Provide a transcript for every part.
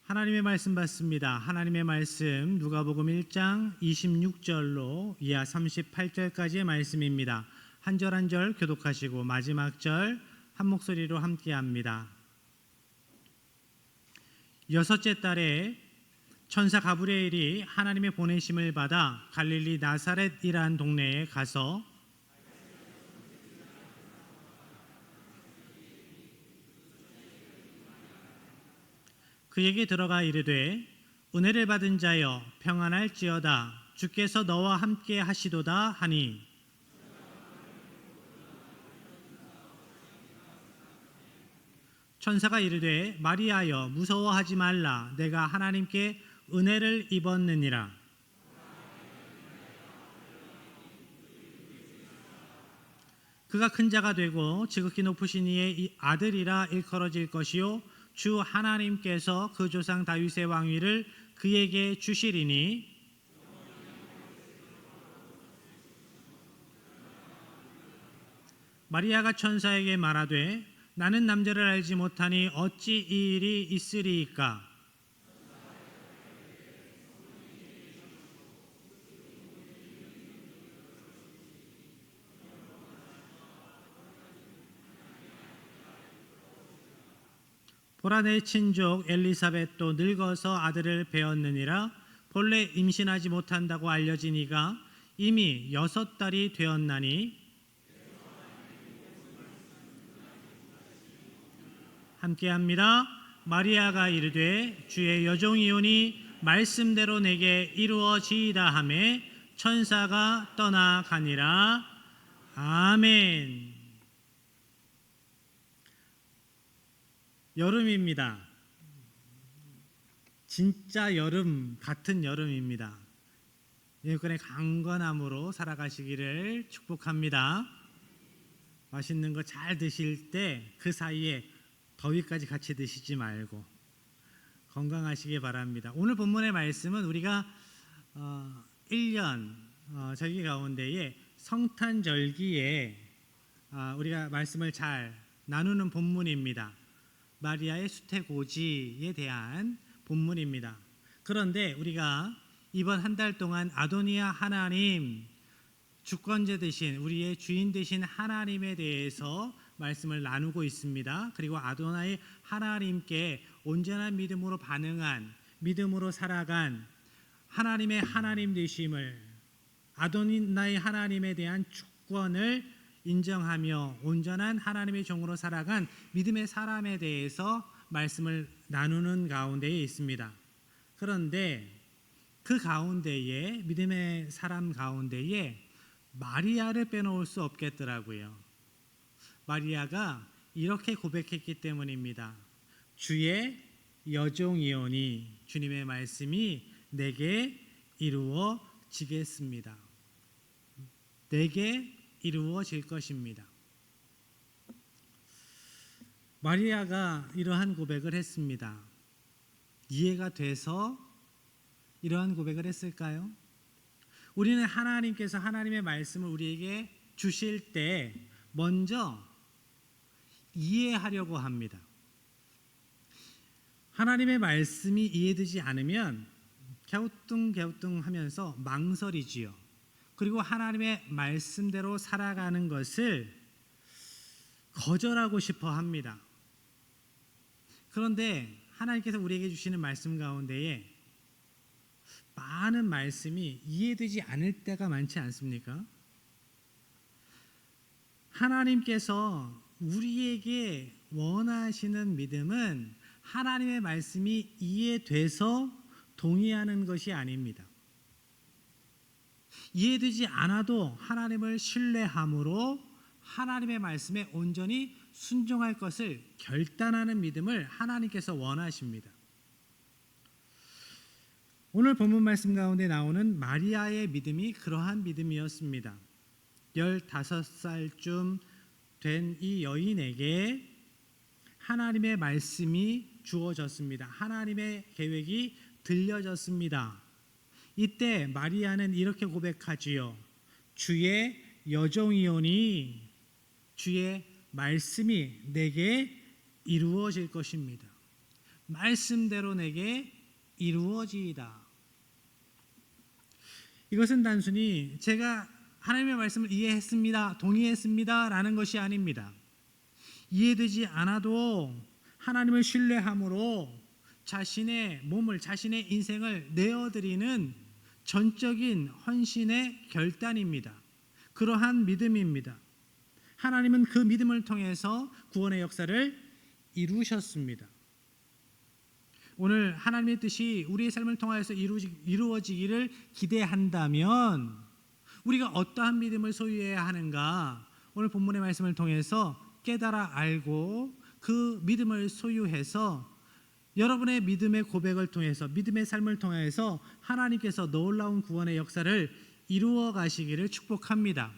하나님의 말씀 받습니다. 하나님의 말씀 누가복음 1장 26절로 이하 38절까지의 말씀입니다. 한 절 한 절 교독하시고 마지막 절 한 목소리로 함께합니다. 여섯째 달에 천사 가브리엘이 하나님의 보내심을 받아 갈릴리 나사렛이라는 동네에 가서 그에게 들어가 이르되 은혜를 받은 자여 평안할지어다 주께서 너와 함께 하시도다 하니 천사가 이르되 마리아여 무서워하지 말라 내가 하나님께 은혜를 입었느니라. 그가 큰 자가 되고 지극히 높으신 이의 아들이라 일컬어질 것이요 주 하나님께서 그 조상 다윗의 왕위를 그에게 주시리니 마리아가 천사에게 말하되 나는 남자를 알지 못하니 어찌 이 일이 있으리이까. 보라 내 친족 엘리사벳도 늙어서 아들을 배었느니라. 본래 임신하지 못한다고 알려진 이가 이미 6달이 되었나니 함께합니다. 마리아가 이르되 주의 여종이오니 말씀대로 내게 이루어지이다 하매 천사가 떠나가니라. 아멘. 여름입니다. 진짜 여름 같은 여름입니다. 여건의 강건함으로 살아가시기를 축복합니다. 맛있는 거 잘 드실 때 그 사이에 더위까지 같이 드시지 말고 건강하시기 바랍니다. 오늘 본문의 말씀은 우리가 1년 절기 가운데에 성탄절기에 우리가 말씀을 잘 나누는 본문입니다. 마리아의 수태고지에 대한 본문입니다. 그런데 우리가 이번 한 달 동안 아도니아 하나님, 주권자 되신 우리의 주인 되신 하나님에 대해서 말씀을 나누고 있습니다. 그리고 아도나이 하나님께 온전한 믿음으로 반응한, 믿음으로 살아간 하나님의 하나님 되심을, 아도나이 하나님에 대한 주권을 인정하며 온전한 하나님의 종으로 살아간 믿음의 사람에 대해서 말씀을 나누는 가운데에 있습니다. 그런데 그 가운데에, 믿음의 사람 가운데에 마리아를 빼놓을 수 없겠더라고요. 마리아가 이렇게 고백했기 때문입니다. 주의 여종이오니 주님의 말씀이 내게 이루어지겠습니다. 내게 이루어질 것입니다. 마리아가 이러한 고백을 했습니다. 이해가 돼서 이러한 고백을 했을까요? 우리는 하나님께서 하나님의 말씀을 우리에게 주실 때 먼저 이해하려고 합니다. 하나님의 말씀이 이해되지 않으면 갸우뚱갸우뚱하면서 망설이지요. 그리고 하나님의 말씀대로 살아가는 것을 거절하고 싶어 합니다. 그런데 하나님께서 우리에게 주시는 말씀 가운데에 많은 말씀이 이해되지 않을 때가 많지 않습니까? 하나님께서 우리에게 원하시는 믿음은 하나님의 말씀이 이해돼서 동의하는 것이 아닙니다. 이해되지 않아도 하나님을 신뢰함으로 하나님의 말씀에 온전히 순종할 것을 결단하는 믿음을 하나님께서 원하십니다. 오늘 본문 말씀 가운데 나오는 마리아의 믿음이 그러한 믿음이었습니다. 15살쯤 된 이 여인에게 하나님의 말씀이 주어졌습니다. 하나님의 계획이 들려졌습니다. 이때 마리아는 이렇게 고백하지요. 주의 여종이오니 주의 말씀이 내게 이루어질 것입니다. 말씀대로 내게 이루어지이다. 이것은 단순히 제가 하나님의 말씀을 이해했습니다, 동의했습니다 라는 것이 아닙니다. 이해되지 않아도 하나님을 신뢰함으로 자신의 몸을, 자신의 인생을 내어드리는 전적인 헌신의 결단입니다. 그러한 믿음입니다. 하나님은 그 믿음을 통해서 구원의 역사를 이루셨습니다. 오늘 하나님의 뜻이 우리의 삶을 통하여서 이루어지기를 기대한다면 우리가 어떠한 믿음을 소유해야 하는가, 오늘 본문의 말씀을 통해서 깨달아 알고 그 믿음을 소유해서 여러분의 믿음의 고백을 통해서, 믿음의 삶을 통해서 하나님께서 놀라운 구원의 역사를 이루어 가시기를 축복합니다.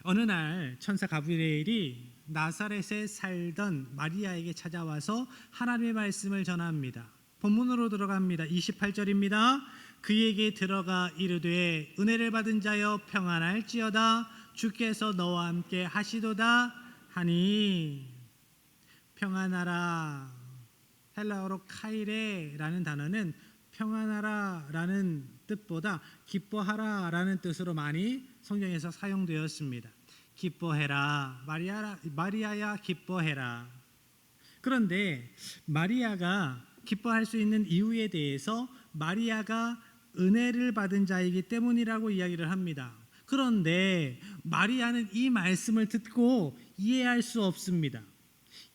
어느 날 천사 가브리엘이 나사렛에 살던 마리아에게 찾아와서 하나님의 말씀을 전합니다. 본문으로 들어갑니다. 28절입니다. 그에게 들어가 이르되 은혜를 받은 자여 평안할지어다, 주께서 너와 함께 하시도다 하니. 평안하라, 헬라어로 카이레라는 단어는 평안하라 라는 뜻보다 기뻐하라 라는 뜻으로 많이 성경에서 사용되었습니다. 기뻐해라, 마리아야 기뻐해라. 그런데 마리아가 기뻐할 수 있는 이유에 대해서 마리아가 은혜를 받은 자이기 때문이라고 이야기를 합니다. 그런데 마리아는 이 말씀을 듣고 이해할 수 없습니다.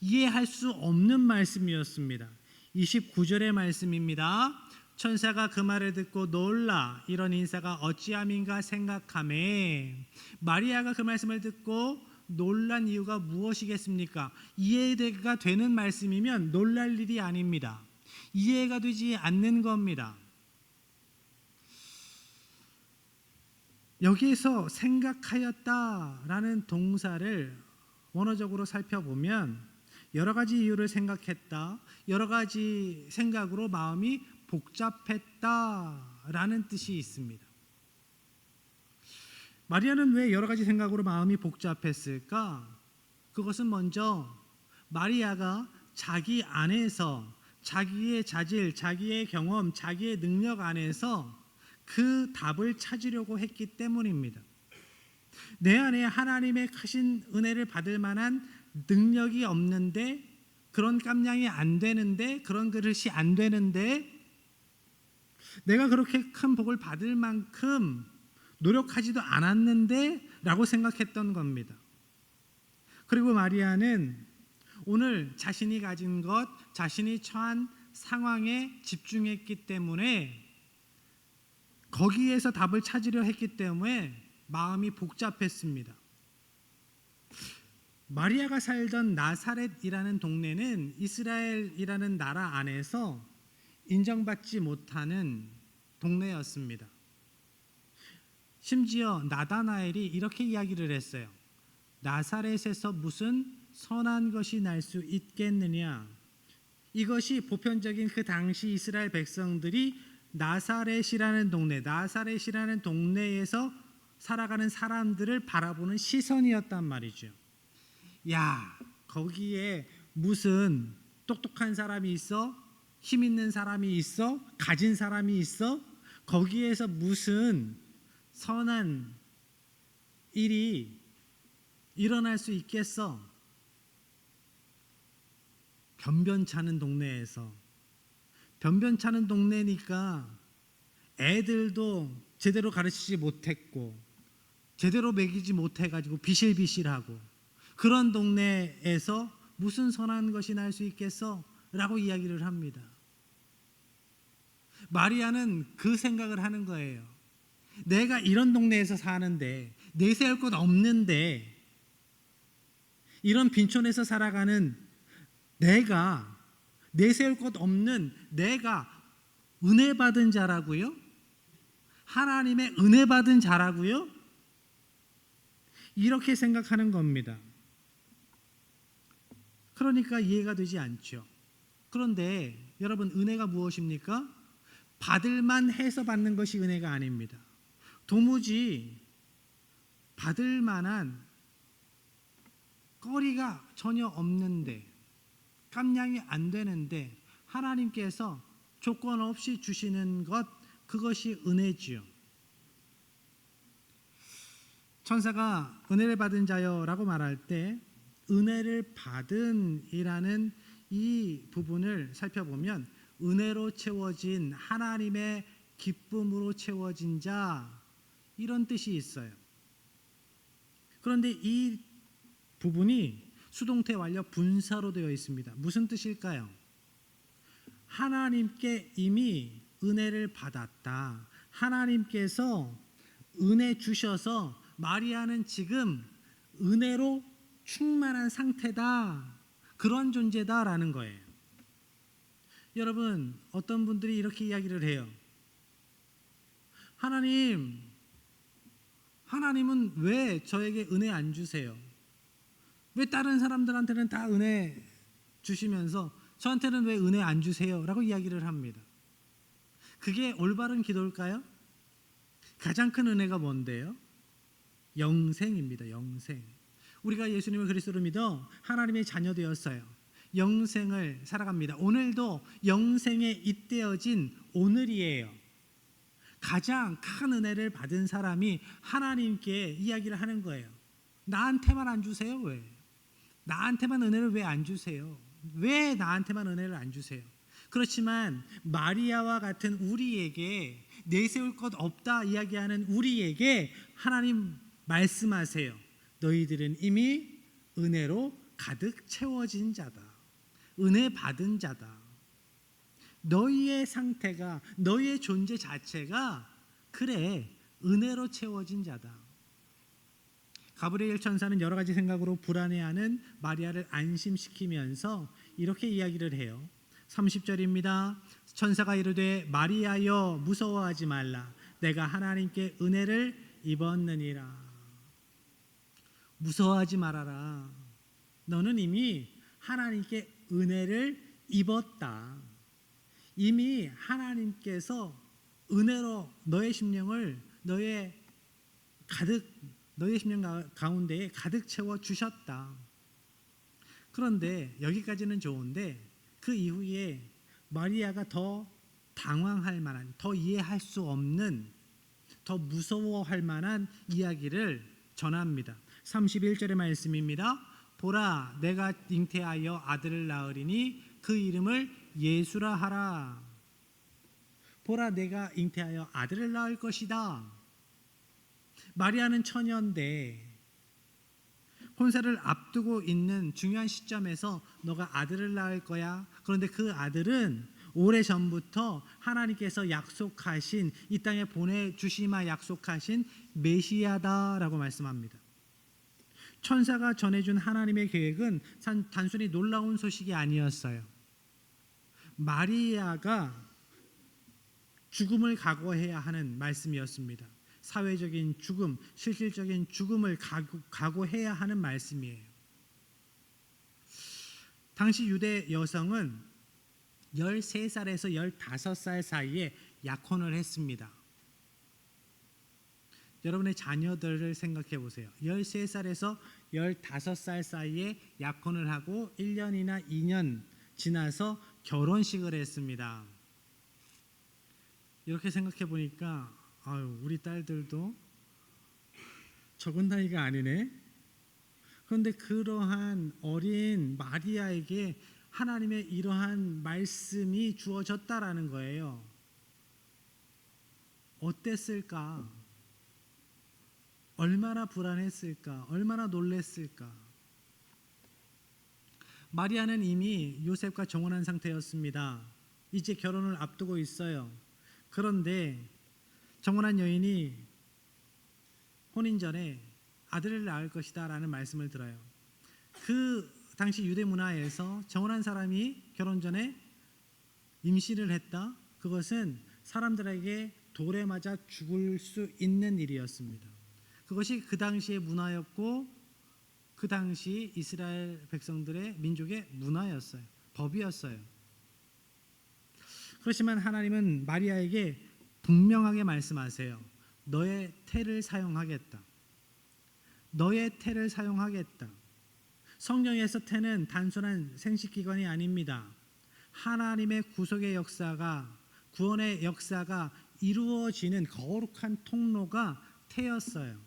이해할 수 없는 말씀이었습니다. 29절의 말씀입니다. 천사가 그 말을 듣고 놀라 이런 인사가 어찌함인가 생각하매. 마리아가 그 말씀을 듣고 놀란 이유가 무엇이겠습니까? 이해가 되는 말씀이면 놀랄 일이 아닙니다. 이해가 되지 않는 겁니다. 여기에서 생각하였다라는 동사를 원어적으로 살펴보면 여러 가지 이유를 생각했다, 여러 가지 생각으로 마음이 복잡했다라는 뜻이 있습니다. 마리아는 왜 여러 가지 생각으로 마음이 복잡했을까? 그것은 먼저 마리아가 자기 안에서 자기의 자질, 자기의 경험, 자기의 능력 안에서 그 답을 찾으려고 했기 때문입니다. 내 안에 하나님의 크신 은혜를 받을 만한 능력이 없는데, 그런 깜냥이 안 되는데, 그런 그릇이 안 되는데, 내가 그렇게 큰 복을 받을 만큼 노력하지도 않았는데 라고 생각했던 겁니다. 그리고 마리아는 오늘 자신이 가진 것, 자신이 처한 상황에 집중했기 때문에, 거기에서 답을 찾으려 했기 때문에 마음이 복잡했습니다. 마리아가 살던 나사렛이라는 동네는 이스라엘이라는 나라 안에서 인정받지 못하는 동네였습니다. 심지어 나다나엘이 이렇게 이야기를 했어요. 나사렛에서 무슨 선한 것이 날 수 있겠느냐. 이것이 보편적인 그 당시 이스라엘 백성들이 나사렛이라는 동네에서 살아가는 사람들을 바라보는 시선이었단 말이죠. 야, 거기에 무슨 똑똑한 사람이 있어? 힘 있는 사람이 있어? 가진 사람이 있어? 거기에서 무슨 선한 일이 일어날 수 있겠어? 변변찮은 동네에서, 변변찮은 동네니까 애들도 제대로 가르치지 못했고 제대로 먹이지 못해가지고 비실비실하고, 그런 동네에서 무슨 선한 것이 날 수 있겠어? 라고 이야기를 합니다. 마리아는 그 생각을 하는 거예요. 내가 이런 동네에서 사는데, 내세울 것 없는데, 이런 빈촌에서 살아가는 내가, 내세울 것 없는 내가 은혜 받은 자라고요? 하나님의 은혜 받은 자라고요? 이렇게 생각하는 겁니다. 그러니까 이해가 되지 않죠. 그런데 여러분, 은혜가 무엇입니까? 받을만 해서 받는 것이 은혜가 아닙니다. 도무지 받을 만한 거리가 전혀 없는데, 감량이 안 되는데 하나님께서 조건 없이 주시는 것, 그것이 은혜지요. 천사가 은혜를 받은 자여라고 말할 때 은혜를 받은이라는 이 부분을 살펴보면 은혜로 채워진, 하나님의 기쁨으로 채워진 자, 이런 뜻이 있어요. 그런데 이 부분이 수동태 완료 분사로 되어 있습니다. 무슨 뜻일까요? 하나님께 이미 은혜를 받았다. 하나님께서 은혜 주셔서 마리아는 지금 은혜로 충만한 상태다. 그런 존재다라는 거예요. 여러분, 어떤 분들이 이렇게 이야기를 해요. 하나님은 왜 저에게 은혜 안 주세요? 왜 다른 사람들한테는 다 은혜 주시면서 저한테는 왜 은혜 안 주세요? 라고 이야기를 합니다. 그게 올바른 기도일까요? 가장 큰 은혜가 뭔데요? 영생입니다. 영생. 우리가 예수님을 그리스도로 믿어 하나님의 자녀 되었어요. 영생을 살아갑니다. 오늘도 영생에 잇대어진 오늘이에요. 가장 큰 은혜를 받은 사람이 하나님께 이야기를 하는 거예요. 나한테만 안 주세요? 왜? 나한테만 은혜를 왜 안 주세요? 왜 나한테만 은혜를 안 주세요? 그렇지만 마리아와 같은 우리에게, 내세울 것 없다 이야기하는 우리에게 하나님 말씀하세요. 너희들은 이미 은혜로 가득 채워진 자다. 은혜 받은 자다. 너희의 상태가, 너희의 존재 자체가 그래 은혜로 채워진 자다. 가브리엘 천사는 여러 가지 생각으로 불안해하는 마리아를 안심시키면서 이렇게 이야기를 해요. 30절입니다. 천사가 이르되 마리아여 무서워하지 말라. 내가 하나님께 은혜를 입었느니라. 무서워하지 말아라. 너는 이미 하나님께 은혜를 입었다. 이미 하나님께서 은혜로 너의 심령을 너의 심령 가운데에 가득 채워 주셨다. 그런데 여기까지는 좋은데 그 이후에 마리아가 더 당황할 만한, 더 이해할 수 없는, 더 무서워할 만한 이야기를 전합니다. 31절의 말씀입니다. 보라, 내가 잉태하여 아들을 낳으리니 그 이름을 예수라 하라. 보라, 내가 잉태하여 아들을 낳을 것이다. 마리아는 처녀인데 혼사를 앞두고 있는 중요한 시점에서 너가 아들을 낳을 거야. 그런데 그 아들은 오래전부터 하나님께서 약속하신, 이 땅에 보내주시마 약속하신 메시아다라고 말씀합니다. 천사가 전해준 하나님의 계획은 단순히 놀라운 소식이 아니었어요. 마리아가 죽음을 각오해야 하는 말씀이었습니다. 사회적인 죽음, 실질적인 죽음을 각오해야 하는 말씀이에요. 당시 유대 여성은 13살에서 15살 사이에 약혼을 했습니다. 여러분의 자녀들을 생각해 보세요. 13살에서 15살 사이에 약혼을 하고 1년이나 2년 지나서 결혼식을 했습니다. 이렇게 생각해 보니까 우리 딸들도 적은 나이가 아니네. 그런데 그러한 어린 마리아에게 하나님의 이러한 말씀이 주어졌다라는 거예요. 어땠을까? 얼마나 불안했을까? 얼마나 놀랬을까? 마리아는 이미 요셉과 정혼한 상태였습니다. 이제 결혼을 앞두고 있어요. 그런데 정혼한 여인이 혼인 전에 아들을 낳을 것이다 라는 말씀을 들어요. 그 당시 유대 문화에서 정혼한 사람이 결혼 전에 임신을 했다. 그것은 사람들에게 돌에 맞아 죽을 수 있는 일이었습니다. 그것이 그 당시의 문화였고 그 당시 이스라엘 백성들의 민족의 문화였어요. 법이었어요. 그렇지만 하나님은 마리아에게 분명하게 말씀하세요. 너의 태를 사용하겠다. 너의 태를 사용하겠다. 성령에서 태는 단순한 생식기관이 아닙니다. 하나님의 구속의 역사가, 구원의 역사가 이루어지는 거룩한 통로가 태였어요.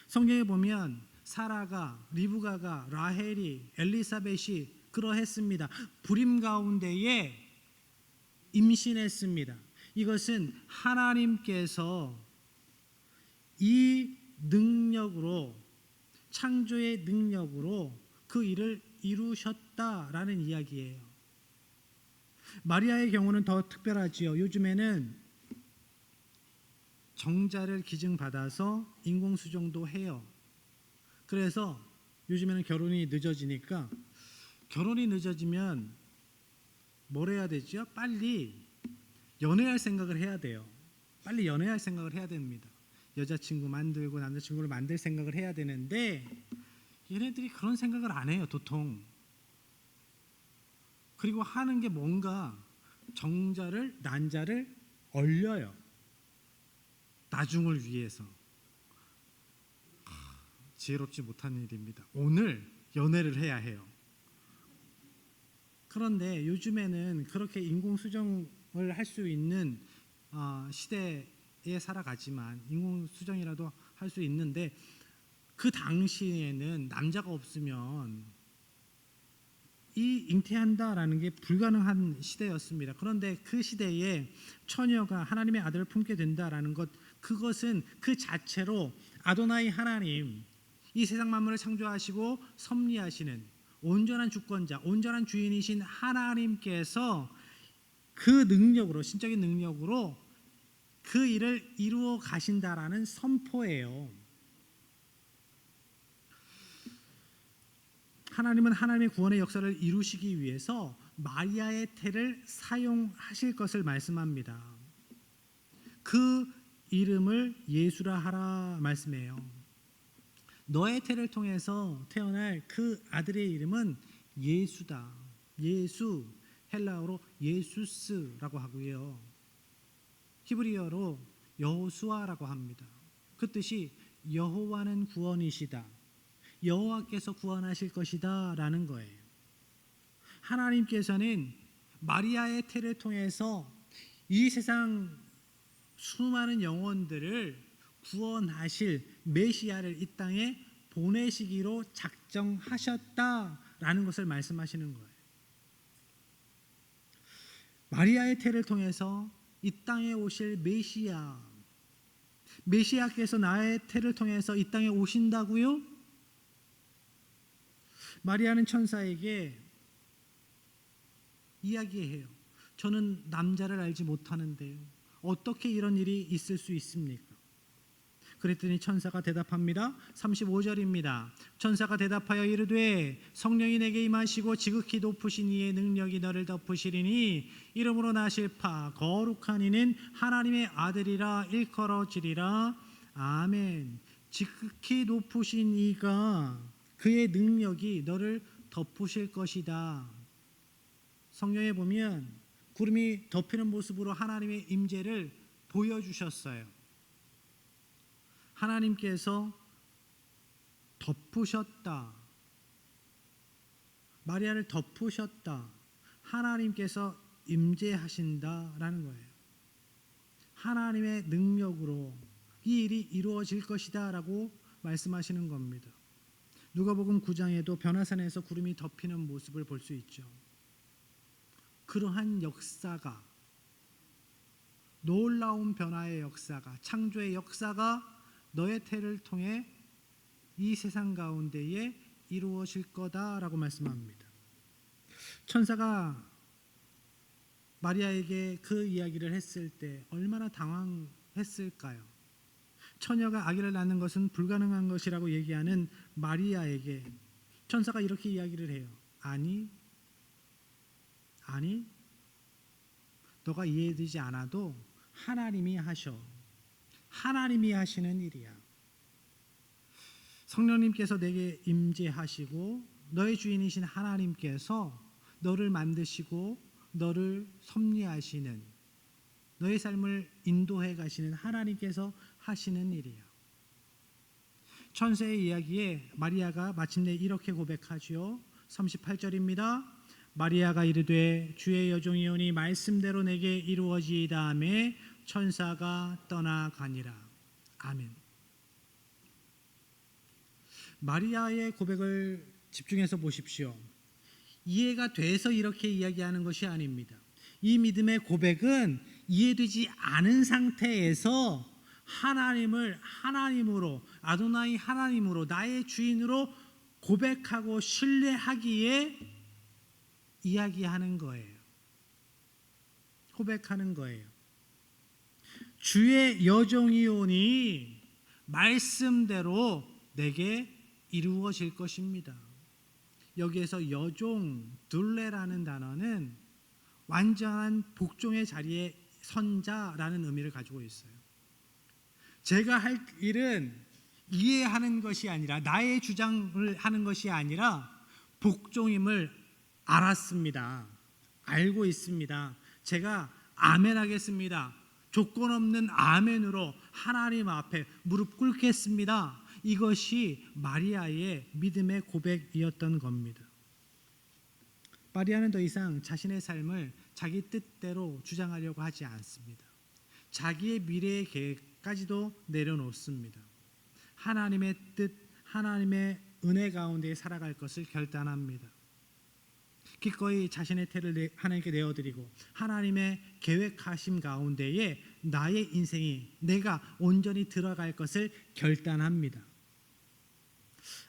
성경에 보면 사라가, 리브가가, 라헬이, 엘리사벳이 그러했습니다. 불임 가운데에 임신했습니다. 이것은 하나님께서 이 능력으로, 창조의 능력으로 그 일을 이루셨다라는 이야기예요. 마리아의 경우는 더 특별하지요. 요즘에는 정자를 기증받아서 인공수정도 해요. 그래서 요즘에는 결혼이 늦어지니까, 결혼이 늦어지면 뭘 해야 되죠? 빨리 연애할 생각을 해야 돼요. 빨리 연애할 생각을 해야 됩니다. 여자친구 만들고 남자친구를 만들 생각을 해야 되는데 얘네들이 그런 생각을 안 해요, 도통. 그리고 하는 게 뭔가 정자를, 난자를 얼려요. 나중을 위해서. 지혜롭지 못한 일입니다. 오늘 연애를 해야 해요. 그런데 요즘에는 그렇게 인공수정을 할 수 있는 시대에 살아가지만, 인공수정이라도 할 수 있는데, 그 당시에는 남자가 없으면 이 잉태한다라는 게 불가능한 시대였습니다. 그런데 그 시대에 처녀가 하나님의 아들을 품게 된다라는 것, 그것은 그 자체로 아도나이 하나님, 이 세상 만물을 창조하시고 섭리하시는 온전한 주권자, 온전한 주인이신 하나님께서 그 능력으로, 신적인 능력으로 그 일을 이루어 가신다라는 선포예요. 하나님은 하나님의 구원의 역사를 이루시기 위해서 마리아의 태를 사용하실 것을 말씀합니다. 그 이름을 예수라 하라 말씀해요. 너의 태를 통해서 태어날 그 아들의 이름은 예수다. 예수, 헬라어로 예수스라고 하고요. 히브리어로 여호수아라고 합니다. 그 뜻이 여호와는 구원이시다, 여호와께서 구원하실 것이다 라는 거예요. 하나님께서는 마리아의 태를 통해서 이 세상 수많은 영혼들을 구원하실 메시아를 이 땅에 보내시기로 작정하셨다라는 것을 말씀하시는 거예요. 마리아의 태를 통해서 이 땅에 오실 메시아, 메시아께서 나의 태를 통해서 이 땅에 오신다고요? 마리아는 천사에게 이야기해요. 저는 남자를 알지 못하는데요, 어떻게 이런 일이 있을 수 있습니까? 그랬더니 천사가 대답합니다. 35절입니다. 천사가 대답하여 이르되 성령이 내게 임하시고 지극히 높으신 이의 능력이 너를 덮으시리니 이름으로 나실 파 거룩한 이는 하나님의 아들이라 일컬어지리라. 아멘. 지극히 높으신 이가, 그의 능력이 너를 덮으실 것이다. 성경에 보면 구름이 덮이는 모습으로 하나님의 임재를 보여주셨어요. 하나님께서 덮으셨다. 마리아를 덮으셨다. 하나님께서 임재하신다라는 거예요. 하나님의 능력으로 이 일이 이루어질 것이다 라고 말씀하시는 겁니다. 누가복음 9장에도 변화산에서 구름이 덮이는 모습을 볼 수 있죠. 그러한 역사가, 놀라운 변화의 역사가, 창조의 역사가 너의 태를 통해 이 세상 가운데에 이루어질 거다라고 말씀합니다. 천사가 마리아에게 그 이야기를 했을 때 얼마나 당황했을까요? 처녀가 아기를 낳는 것은 불가능한 것이라고 얘기하는 마리아에게 천사가 이렇게 이야기를 해요. 아니, 너가 이해되지 않아도 하나님이 하셔. 하나님이 하시는 일이야. 성령님께서 내게 임재하시고 너의 주인이신 하나님께서 너를 만드시고 너를 섭리하시는, 너의 삶을 인도해 가시는 하나님께서 하시는 일이야. 천사의 이야기에 마리아가 마침내 이렇게 고백하지요. 38절입니다. 마리아가 이르되 주의 여종이오니 말씀대로 내게 이루어지이다 하매 천사가 떠나가니라. 아멘. 마리아의 고백을 집중해서 보십시오. 이해가 돼서 이렇게 이야기하는 것이 아닙니다. 이 믿음의 고백은 이해되지 않은 상태에서 하나님을 하나님으로, 아도나이 하나님으로, 나의 주인으로 고백하고 신뢰하기에 이야기하는 거예요. 고백하는 거예요. 주의 여종이오니 말씀대로 내게 이루어질 것입니다. 여기에서 여종, 둘레라는 단어는 완전한 복종의 자리에 선자라는 의미를 가지고 있어요. 제가 할 일은 이해하는 것이 아니라, 나의 주장을 하는 것이 아니라 복종임을 알았습니다. 알고 있습니다. 제가 아멘 하겠습니다. 조건 없는 아멘으로 하나님 앞에 무릎 꿇겠습니다. 이것이 마리아의 믿음의 고백이었던 겁니다. 마리아는 더 이상 자신의 삶을 자기 뜻대로 주장하려고 하지 않습니다. 자기의 미래의 계획까지도 내려놓습니다. 하나님의 뜻, 하나님의 은혜 가운데 살아갈 것을 결단합니다. 기꺼이 자신의 태를 하나님께 내어드리고 하나님의 계획하심 가운데에 나의 인생이, 내가 온전히 들어갈 것을 결단합니다.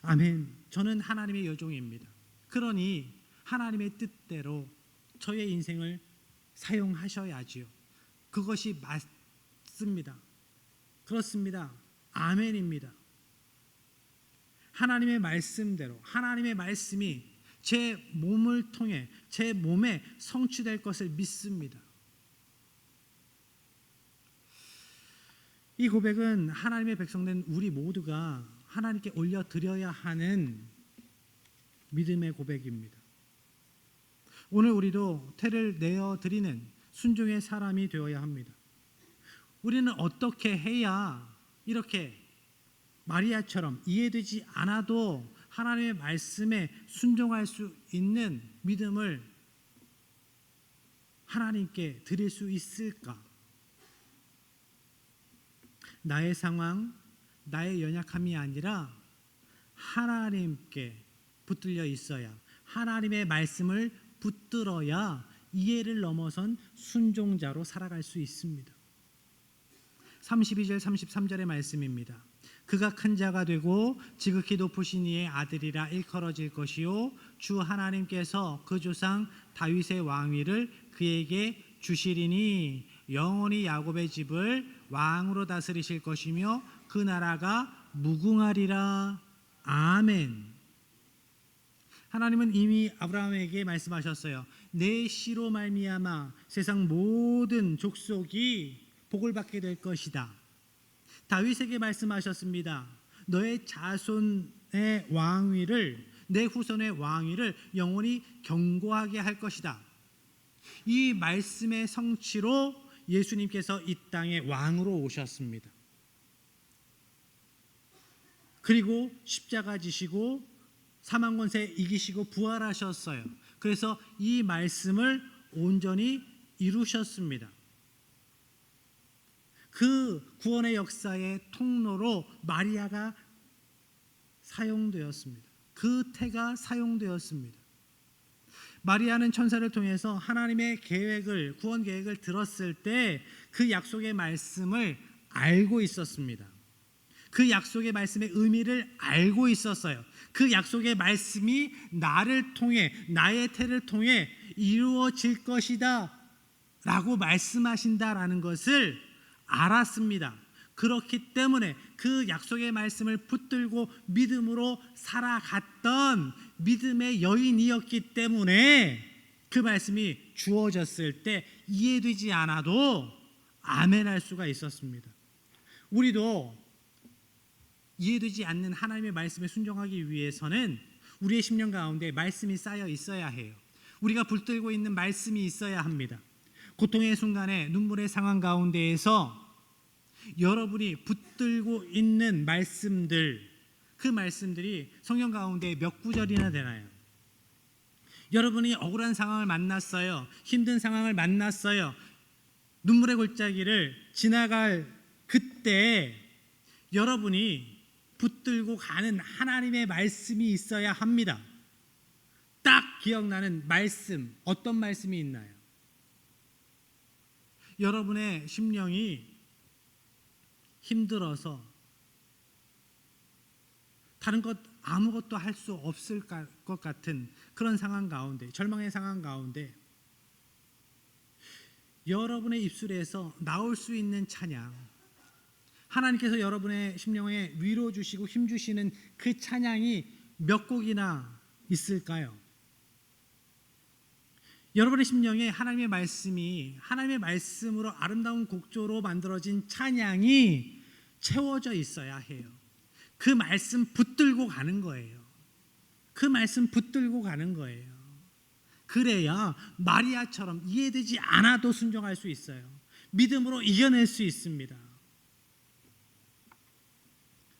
아멘. 저는 하나님의 여종입니다. 그러니 하나님의 뜻대로 저의 인생을 사용하셔야지요. 그것이 맞습니다. 그렇습니다. 아멘입니다. 하나님의 말씀대로, 하나님의 말씀이 제 몸을 통해 제 몸에 성취될 것을 믿습니다. 이 고백은 하나님의 백성된 우리 모두가 하나님께 올려드려야 하는 믿음의 고백입니다. 오늘 우리도 태를 내어드리는 순종의 사람이 되어야 합니다. 우리는 어떻게 해야 이렇게 마리아처럼 이해되지 않아도 하나님의 말씀에 순종할 수 있는 믿음을 하나님께 드릴 수 있을까? 나의 상황, 나의 연약함이 아니라 하나님께 붙들려 있어야, 하나님의 말씀을 붙들어야 이해를 넘어선 순종자로 살아갈 수 있습니다. 32절 33절의 말씀입니다. 그가 큰 자가 되고 지극히 높으신 이의 아들이라 일컬어질 것이요 주 하나님께서 그 조상 다윗의 왕위를 그에게 주시리니 영원히 야곱의 집을 왕으로 다스리실 것이며 그 나라가 무궁하리라. 아멘. 하나님은 이미 아브라함에게 말씀하셨어요. 내 씨로 말미암아 세상 모든 족속이 복을 받게 될 것이다. 다윗에게 말씀하셨습니다. 너의 자손의 왕위를, 내 후손의 왕위를 영원히 견고하게 할 것이다. 이 말씀의 성취로 예수님께서 이 땅에 왕으로 오셨습니다. 그리고 십자가 지시고 사망 권세 이기시고 부활하셨어요. 그래서 이 말씀을 온전히 이루셨습니다. 그 구원의 역사의 통로로 마리아가 사용되었습니다. 그 태가 사용되었습니다. 마리아는 천사를 통해서 하나님의 계획을, 구원 계획을 들었을 때 그 약속의 말씀을 알고 있었습니다. 그 약속의 말씀의 의미를 알고 있었어요. 그 약속의 말씀이 나를 통해, 나의 태를 통해 이루어질 것이다 라고 말씀하신다라는 것을 알았습니다. 그렇기 때문에 그 약속의 말씀을 붙들고 믿음으로 살아갔던 믿음의 여인이었기 때문에 그 말씀이 주어졌을 때 이해되지 않아도 아멘할 수가 있었습니다. 우리도 이해되지 않는 하나님의 말씀에 순종하기 위해서는 우리의 심령 가운데 말씀이 쌓여 있어야 해요. 우리가 붙들고 있는 말씀이 있어야 합니다. 고통의 순간에 눈물의 상황 가운데에서 여러분이 붙들고 있는 말씀들, 그 말씀들이 성경 가운데 몇 구절이나 되나요? 여러분이 억울한 상황을 만났어요. 힘든 상황을 만났어요. 눈물의 골짜기를 지나갈 그때 여러분이 붙들고 가는 하나님의 말씀이 있어야 합니다. 딱 기억나는 말씀, 어떤 말씀이 있나요? 여러분의 심령이 힘들어서 다른 것 아무것도 할 수 없을 것 같은 그런 상황 가운데, 절망의 상황 가운데 여러분의 입술에서 나올 수 있는 찬양, 하나님께서 여러분의 심령에 위로 주시고 힘 주시는 그 찬양이 몇 곡이나 있을까요? 여러분의 심령에 하나님의 말씀이, 하나님의 말씀으로 아름다운 곡조로 만들어진 찬양이 채워져 있어야 해요. 그 말씀 붙들고 가는 거예요. 그 말씀 붙들고 가는 거예요. 그래야 마리아처럼 이해되지 않아도 순종할 수 있어요. 믿음으로 이겨낼 수 있습니다.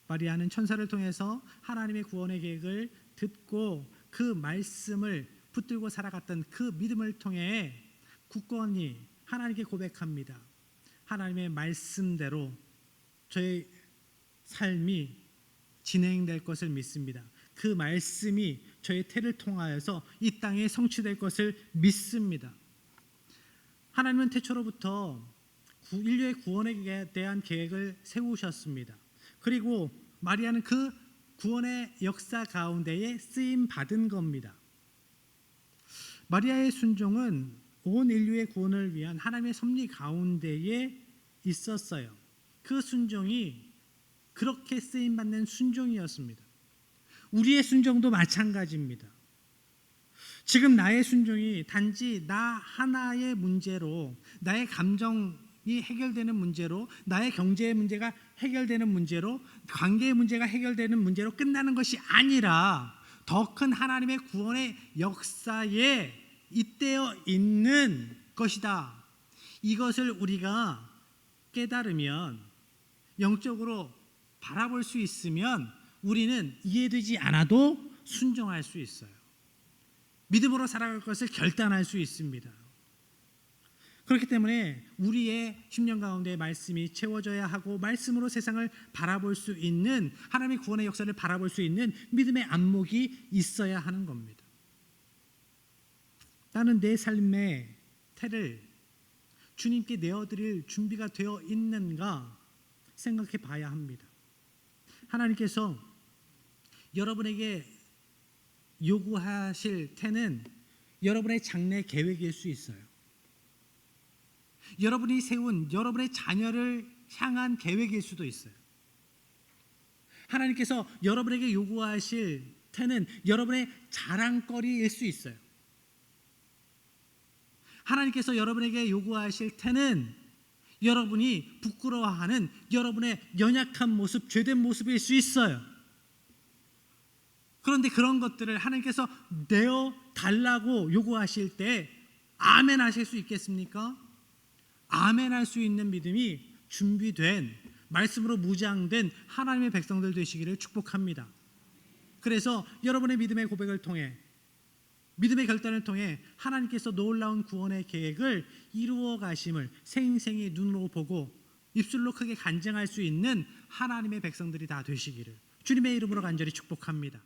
마리아는 천사를 통해서 하나님의 구원의 계획을 듣고 그 말씀을 붙들고 살아갔던 그 믿음을 통해 굳건히 하나님께 고백합니다. 하나님의 말씀대로 저의 삶이 진행될 것을 믿습니다. 그 말씀이 저의 태를 통하여서 이 땅에 성취될 것을 믿습니다. 하나님은 태초로부터 인류의 구원에 대한 계획을 세우셨습니다. 그리고 마리아는 그 구원의 역사 가운데에 쓰임 받은 겁니다. 마리아의 순종은 온 인류의 구원을 위한 하나님의 섭리 가운데에 있었어요. 그 순종이 그렇게 쓰임받는 순종이었습니다. 우리의 순종도 마찬가지입니다. 지금 나의 순종이 단지 나 하나의 문제로, 나의 감정이 해결되는 문제로, 나의 경제의 문제가 해결되는 문제로, 관계의 문제가 해결되는 문제로 끝나는 것이 아니라 더 큰 하나님의 구원의 역사에 잇대어 있는 것이다. 이것을 우리가 깨달으면, 영적으로 바라볼 수 있으면 우리는 이해되지 않아도 순종할 수 있어요. 믿음으로 살아갈 것을 결단할 수 있습니다. 그렇기 때문에 우리의 심령 가운데 말씀이 채워져야 하고, 말씀으로 세상을 바라볼 수 있는, 하나님의 구원의 역사를 바라볼 수 있는 믿음의 안목이 있어야 하는 겁니다. 나는 내 삶의 태를 주님께 내어드릴 준비가 되어 있는가 생각해 봐야 합니다. 하나님께서 여러분에게 요구하실 태는 여러분의 장래 계획일 수 있어요. 여러분이 세운 여러분의 자녀를 향한 계획일 수도 있어요. 하나님께서 여러분에게 요구하실 태는 여러분의 자랑거리일 수 있어요. 하나님께서 여러분에게 요구하실 태는 여러분이 부끄러워하는 여러분의 연약한 모습, 죄된 모습일 수 있어요. 그런데 그런 것들을 하나님께서 내어 달라고 요구하실 때 아멘 하실 수 있겠습니까? 아멘 할 수 있는 믿음이 준비된, 말씀으로 무장된 하나님의 백성들 되시기를 축복합니다. 그래서 여러분의 믿음의 고백을 통해, 믿음의 결단을 통해 하나님께서 놀라운 구원의 계획을 이루어 가심을 생생히 눈으로 보고 입술로 크게 간증할 수 있는 하나님의 백성들이 다 되시기를 주님의 이름으로 간절히 축복합니다.